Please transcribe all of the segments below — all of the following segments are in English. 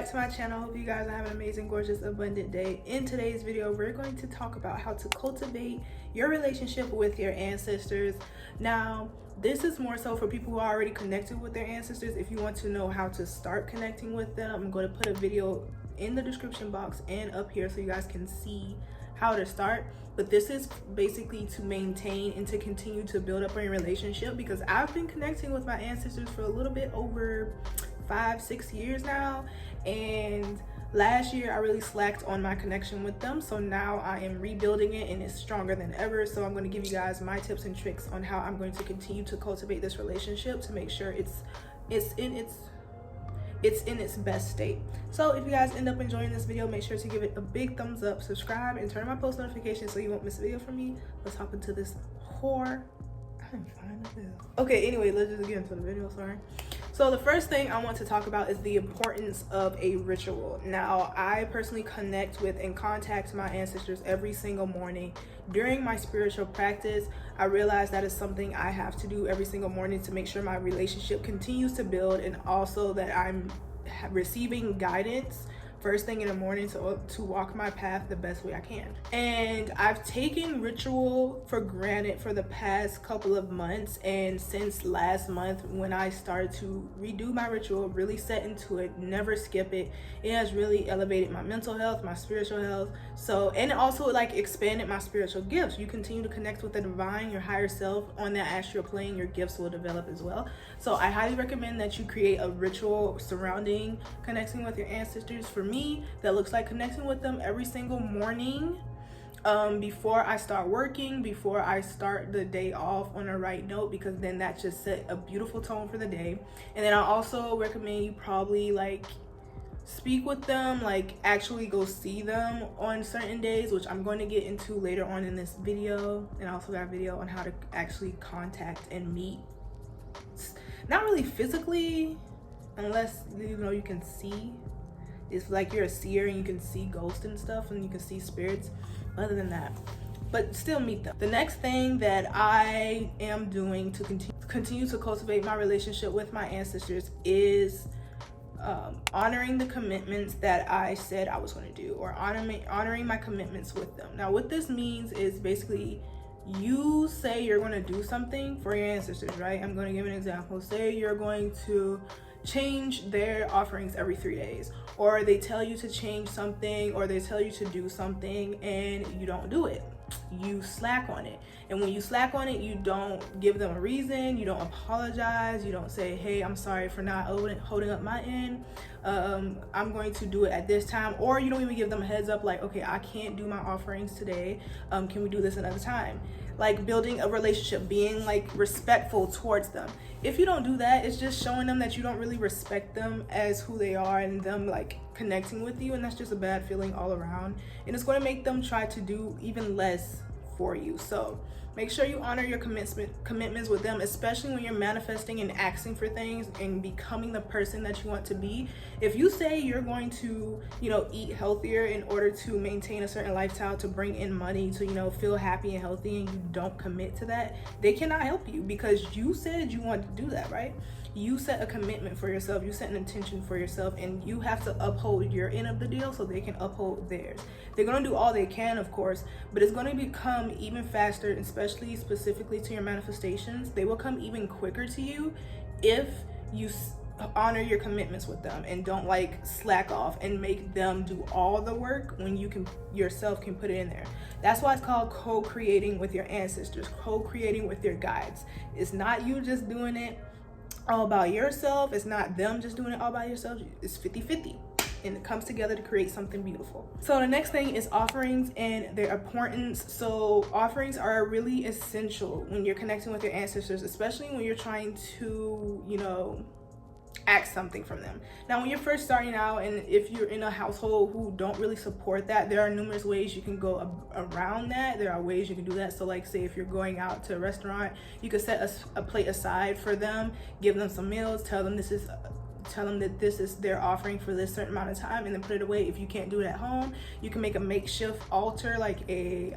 back to my channel. Hope you guys are having an amazing, gorgeous, abundant day. In today's video, we're going to talk about how to cultivate your relationship with your ancestors. Now, this is more so for people who are already connected with their ancestors. If you want to know how to start connecting with them, I'm going to put a video in the description box and up here so you guys can see how to start. But this is basically to maintain and to continue to build up on your relationship, because I've been connecting with my ancestors for a little bit over 5-6 years now, and last year I really slacked on my connection with them, so now I am rebuilding it and it's stronger than ever. So I'm going to give you guys my tips and tricks on how I'm going to continue to cultivate this relationship to make sure it's in its best state. So if you guys end up enjoying this video, make sure to give it a big thumbs up, subscribe, and turn on my post notifications so you won't miss a video from me. Let's hop into this whore. I'm fine with this. Okay, anyway, let's just get into the video. Sorry. So the first thing I want to talk about is the importance of a ritual. Now, I personally connect with and contact my ancestors every single morning. During my spiritual practice, I realize that is something I have to do every single morning to make sure my relationship continues to build, and also that I'm receiving guidance first thing in the morning to walk my path the best way I can. And I've taken ritual for granted for the past couple of months, and since last month when I started to redo my ritual, really set into it, never skip it, it has really elevated my mental health, my spiritual health. So, and also like expanded my spiritual gifts. You continue to connect with the divine, your higher self on that astral plane, your gifts will develop as well. So I highly recommend that you create a ritual surrounding connecting with your ancestors. For me, that looks like connecting with them every single morning before I start working, before I start the day off on a right note, because then that just set a beautiful tone for the day. And then I also recommend you probably like speak with them, like actually go see them on certain days, which I'm going to get into later on in this video. And I also got a video on how to actually contact and meet, not really physically, unless you can see. It's like you're a seer and you can see ghosts and stuff, and you can see spirits. Other than that, but still meet them. The next thing that I am doing to continue to cultivate my relationship with my ancestors is honoring the commitments that I said I was going to do, or honoring my commitments with them. Now, what this means is basically, you say you're going to do something for your ancestors, right? I'm going to give an example. Say you're going to change their offerings every 3 days, or they tell you to change something, or they tell you to do something and you don't do it. You slack on it. And when you slack on it, you don't give them a reason, you don't apologize, you don't say, hey, I'm sorry for not holding up my end, I'm going to do it at this time. Or you don't even give them a heads up like, okay, I can't do my offerings today, can we do this another time? Like building a relationship, being like respectful towards them. If you don't do that, it's just showing them that you don't really respect them as who they are, and them like connecting with you, and that's just a bad feeling all around, and it's going to make them try to do even less for you. So make sure you honor your commitments with them, especially when you're manifesting and asking for things and becoming the person that you want to be. If you say you're going to, eat healthier in order to maintain a certain lifestyle, to bring in money, to, feel happy and healthy, and you don't commit to that, they cannot help you, because you said you wanted to do that, right? You set a commitment for yourself, you set an intention for yourself, and you have to uphold your end of the deal so they can uphold theirs. They're going to do all they can, of course, but it's going to become even faster, especially specifically to your manifestations. They will come even quicker to you if you honor your commitments with them and don't like slack off and make them do all the work when you can yourself can put it in there. That's why it's called co-creating with your ancestors, co-creating with your guides. It's not you just doing it all by yourself. It's not them just doing it all by yourself. It's 50-50, and it comes together to create something beautiful. So the next thing is offerings and their importance. So offerings are really essential when you're connecting with your ancestors, especially when you're trying to, ask something from them. Now, when you're first starting out, and if you're in a household who don't really support that, there are numerous ways you can go around that. There are ways you can do that. So like, say if you're going out to a restaurant, you could set a plate aside for them, give them some meals, tell them that this is their offering for this certain amount of time, and then put it away. If you can't do it at home, you can make a makeshift altar, like a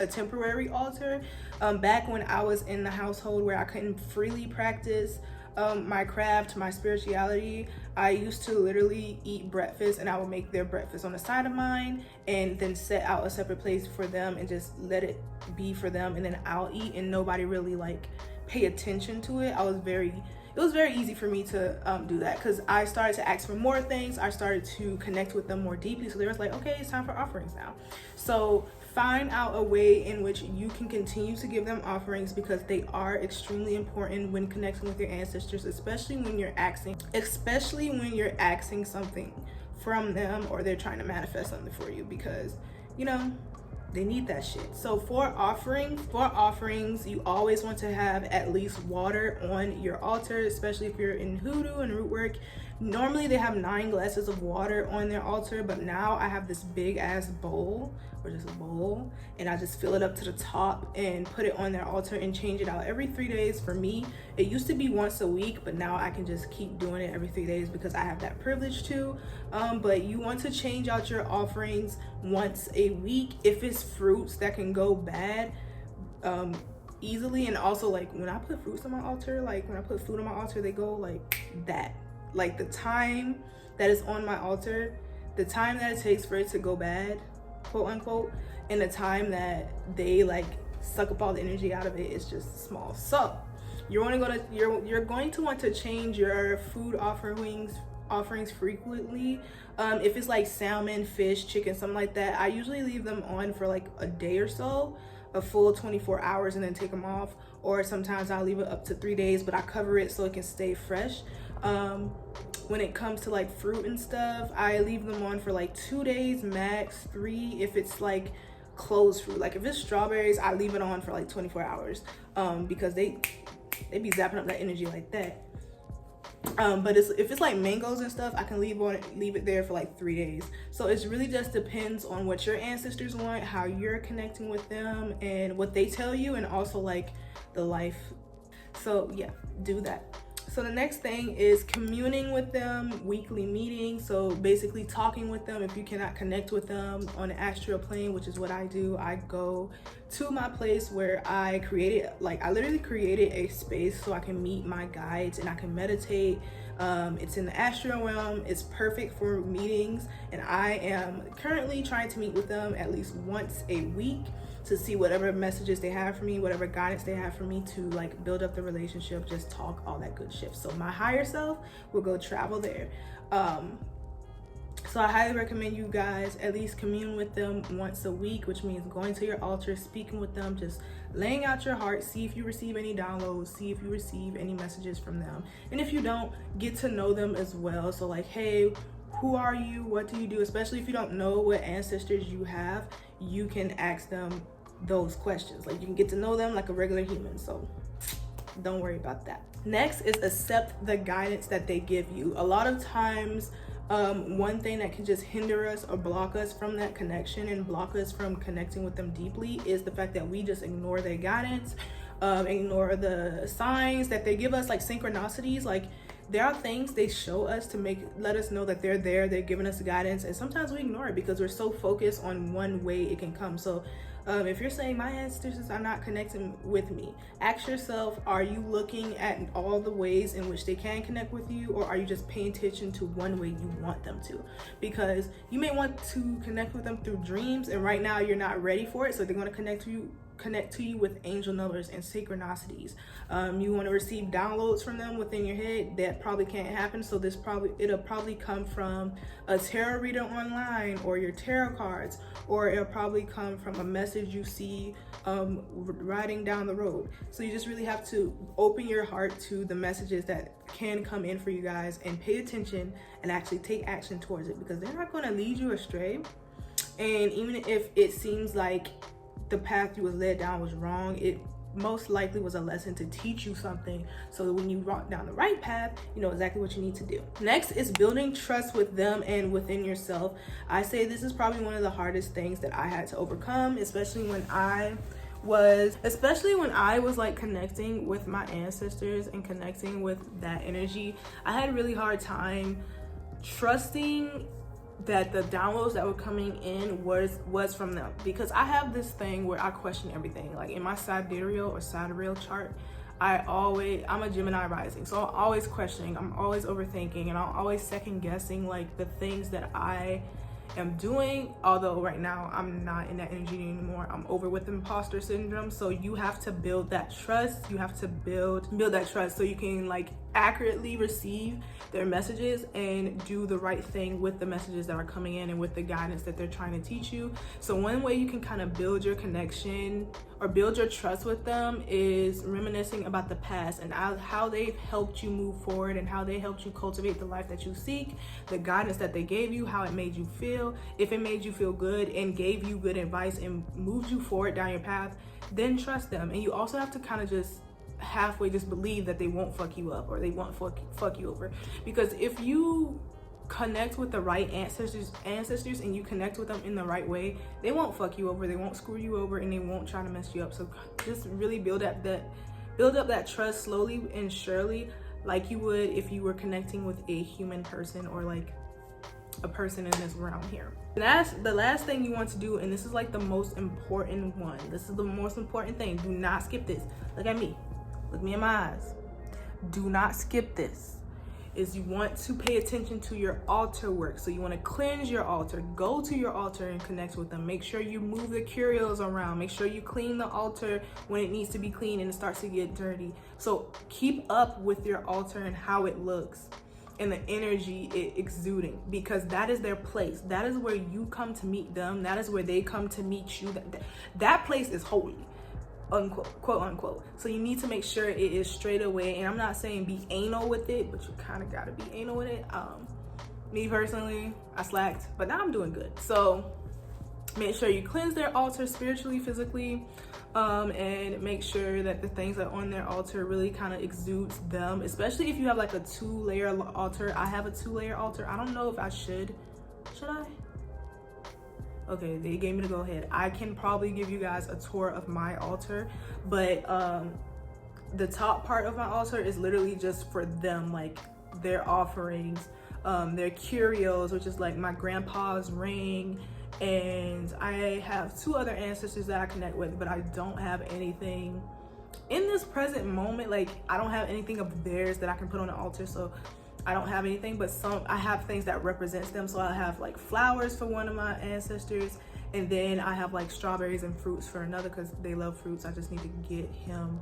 temporary altar. Back when I was in the household where I couldn't freely practice my craft, my spirituality, I used to literally eat breakfast, and I would make their breakfast on the side of mine and then set out a separate place for them and just let it be for them, and then I'll eat and nobody really like pay attention to it. It was very easy for me to do that, because I started to ask for more things. I started to connect with them more deeply. So they was like, okay, it's time for offerings now. So find out a way in which you can continue to give them offerings, because they are extremely important when connecting with your ancestors, especially when you're asking something from them, or they're trying to manifest something for you, because you know they need that shit. So for offerings, you always want to have at least water on your altar, especially if you're in hoodoo and root work. Normally they have 9 glasses of water on their altar, but now I have this big ass bowl, or just a bowl, and I just fill it up to the top and put it on their altar and change it out every 3 days. For me, it used to be once a week, but now I can just keep doing it every 3 days because I have that privilege too. But you want to change out your offerings once a week. If it's fruits that can go bad easily, and also like when I put fruits on my altar, like when I put food on my altar, they go like that. Like the time that is on my altar, the time that it takes for it to go bad, quote unquote, and the time that they like suck up all the energy out of it is just small. So you're going to want to change your food offerings frequently. If it's like salmon, fish, chicken, something like that, I usually leave them on for like a day or so, a full 24 hours, and then take them off. Or sometimes I'll leave it up to 3 days, but I cover it so it can stay fresh. When it comes to like fruit and stuff, I leave them on for like 2 days, max 3 if it's like closed fruit. Like if it's strawberries, I leave it on for like 24 hours because they be zapping up that energy like that. But if it's like mangoes and stuff, I can leave it there for like 3 days. So it really just depends on what your ancestors want, how you're connecting with them, and what they tell you, and also like the life. So yeah, do that. So the next thing is communing with them, weekly meetings. So basically talking with them. If you cannot connect with them on the astral plane, which is what I do, I go to my place where I literally created a space so I can meet my guides and I can meditate. It's in the astral realm. It's perfect for meetings, and I am currently trying to meet with them at least once a week to see whatever messages they have for me, whatever guidance they have for me, to like build up the relationship, just talk all that good shit. So my higher self will go travel there. So I highly recommend you guys at least commune with them once a week, which means going to your altar, speaking with them, just laying out your heart, see if you receive any downloads, see if you receive any messages from them. And if you don't, get to know them as well. So like, hey, who are you? What do you do? Especially if you don't know what ancestors you have, you can ask them those questions. Like you can get to know them like a regular human. So don't worry about that. Next is accept the guidance that they give you. A lot of times, one thing that can just hinder us or block us from that connection and block us from connecting with them deeply is the fact that we just ignore their guidance, ignore the signs that they give us, like synchronicities. Like there are things they show us to let us know that they're there, they're giving us guidance, and sometimes we ignore it because we're so focused on one way it can come. So if you're saying my ancestors are not connecting with me, ask yourself, are you looking at all the ways in which they can connect with you, or are you just paying attention to one way you want them to? Because you may want to connect with them through dreams, and right now you're not ready for it, so they're going to connect to you with angel numbers and synchronicities. You want to receive downloads from them within your head. That probably can't happen, so it'll probably come from a tarot reader online, or your tarot cards, or it'll probably come from a message you see riding down the road. So you just really have to open your heart to the messages that can come in for you guys, and pay attention and actually take action towards it, because they're not going to lead you astray. And even if it seems like the path you was led down was wrong, it most likely was a lesson to teach you something, so that when you walk down the right path, you know exactly what you need to do. Next is building trust with them and within yourself. I say this is probably one of the hardest things that I had to overcome, especially when I was like connecting with my ancestors and connecting with that energy. I had a really hard time trusting that the downloads that were coming in was from them, because I have this thing where I question everything. Like in my sidereal chart, I'm a Gemini rising, so I'm always questioning, I'm always overthinking, and I'm always second guessing like the things that I am doing. Although right now I'm not in that energy anymore, I'm over with imposter syndrome. So you have to build that trust. You have to build that trust so you can like accurately receive their messages and do the right thing with the messages that are coming in and with the guidance that they're trying to teach you. So one way you can kind of build your connection or build your trust with them is reminiscing about the past and how they've helped you move forward and how they helped you cultivate the life that you seek, the guidance that they gave you, how it made you feel. If it made you feel good and gave you good advice and moved you forward down your path, then trust them. And you also have to kind of just halfway just believe that they won't fuck you up or they won't fuck you over. Because if you connect with the right ancestors and you connect with them in the right way, they won't fuck you over, they won't screw you over, and they won't try to mess you up. So just really build up that trust slowly and surely, like you would if you were connecting with a human person or like a person in this realm here. The last thing you want to do, and this is like the most important one, this is the most important thing, do not skip this. Look at me, look me in my eyes, do not skip this, is you want to pay attention to your altar work. So you want to cleanse your altar, go to your altar and connect with them. Make sure you move the curios around, make sure you clean the altar when it needs to be clean and it starts to get dirty. So keep up with your altar and how it looks and the energy it exuding, because that is their place. That is where you come to meet them. That is where they come to meet you. That place is holy, unquote, quote unquote. So you need to make sure it is straight away. And I'm not saying be anal with it, but you kind of got to be anal with it. Me personally, I slacked, but now I'm doing good. So make sure you cleanse their altar spiritually, physically, and make sure that the things that are on their altar really kind of exudes them, especially if you have like a 2-layer altar. I have a 2-layer altar. I don't know if I should I? Okay, they gave me the go ahead. I can probably give you guys a tour of my altar, but the top part of my altar is literally just for them, like their offerings, their curios, which is like my grandpa's ring, and I have 2 other ancestors that I connect with, but I don't have anything in this present moment. Like I don't have anything of theirs that I can put on the altar, so I don't have anything, but I have things that represents them. So I have like flowers for one of my ancestors, and then I have like strawberries and fruits for another, because they love fruits. I just need to get him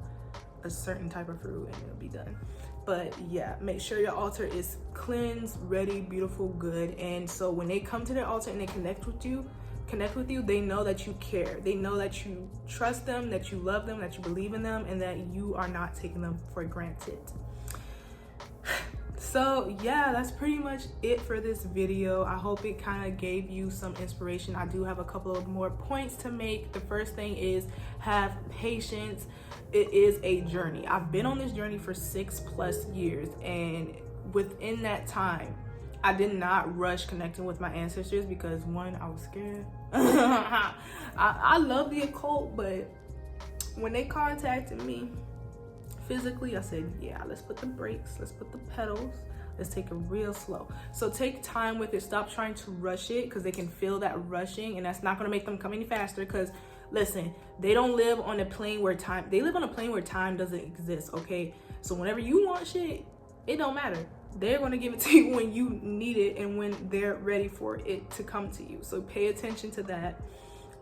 a certain type of fruit and it'll be done. But yeah, make sure your altar is cleansed, ready, beautiful, good. And so when they come to their altar and they connect with you, they know that you care. They know that you trust them, that you love them, that you believe in them, and that you are not taking them for granted. So yeah, that's pretty much it for this video. I hope it kind of gave you some inspiration. I do have a couple of more points to make. The first thing is have patience. It is a journey. I've been on this journey for 6+ years, and within that time, I did not rush connecting with my ancestors because, one, I was scared. I love the occult, but when they contacted me physically, I said, yeah, let's put the brakes, let's put the pedals, let's take it real slow. So take time with it. Stop trying to rush it, because they can feel that rushing, and that's not going to make them come any faster. Because listen, they don't live on a plane where time, they live on a plane where time doesn't exist, okay? So whenever you want shit, it don't matter. They're going to give it to you when you need it and when they're ready for it to come to you. So pay attention to that,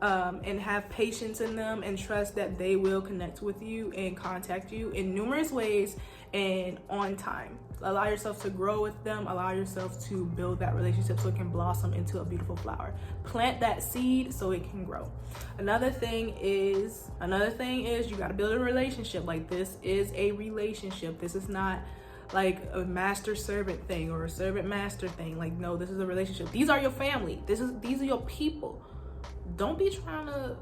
and have patience in them, and trust that they will connect with you and contact you in numerous ways and on time. Allow yourself to grow with them. Allow yourself to build that relationship so it can blossom into a beautiful flower. Plant that seed so it can grow. Another thing is you got to build a relationship. Like, this is a relationship. This is not like a master servant thing or a servant master thing. Like, no, this is a relationship. These are your family. These are your people. Don't be trying to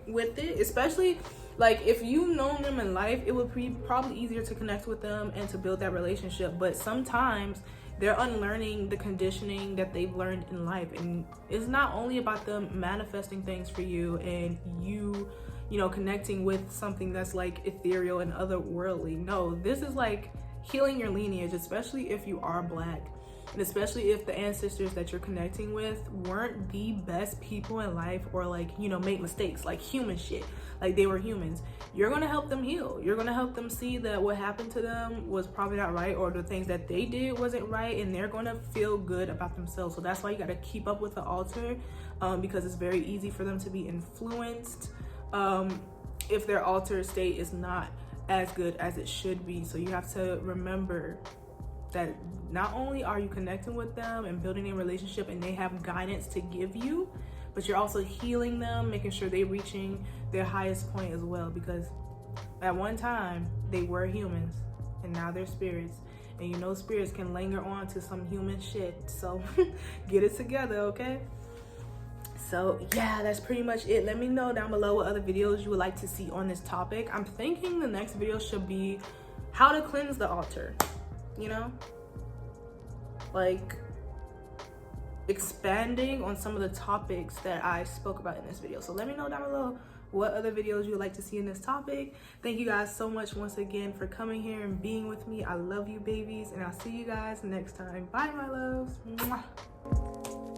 with it, especially like if you've known them in life, it would be probably easier to connect with them and to build that relationship. But sometimes they're unlearning the conditioning that they've learned in life, and it's not only about them manifesting things for you and you know, connecting with something that's like ethereal and otherworldly. No, this is like healing your lineage, especially if you are Black. And especially if the ancestors that you're connecting with weren't the best people in life, or like, you know, make mistakes, like human shit, like they were humans, you're gonna help them heal. You're gonna help them see that what happened to them was probably not right, or the things that they did wasn't right, and they're gonna feel good about themselves. So that's why you gotta keep up with the altar, because it's very easy for them to be influenced if their altar state is not as good as it should be. So you have to remember that not only are you connecting with them and building a relationship and they have guidance to give you, but you're also healing them, making sure they're reaching their highest point as well, because at one time they were humans and now they're spirits, and you know spirits can linger on to some human shit. So get it together, okay? So yeah, that's pretty much it. Let me know down below what other videos you would like to see on this topic. I'm thinking the next video should be how to cleanse the altar, you know, like expanding on some of the topics that I spoke about in this video. So let me know down below what other videos you would like to see in this topic. Thank you guys so much once again for coming here and being with me. I love you babies, and I'll see you guys next time. Bye my loves. Mwah.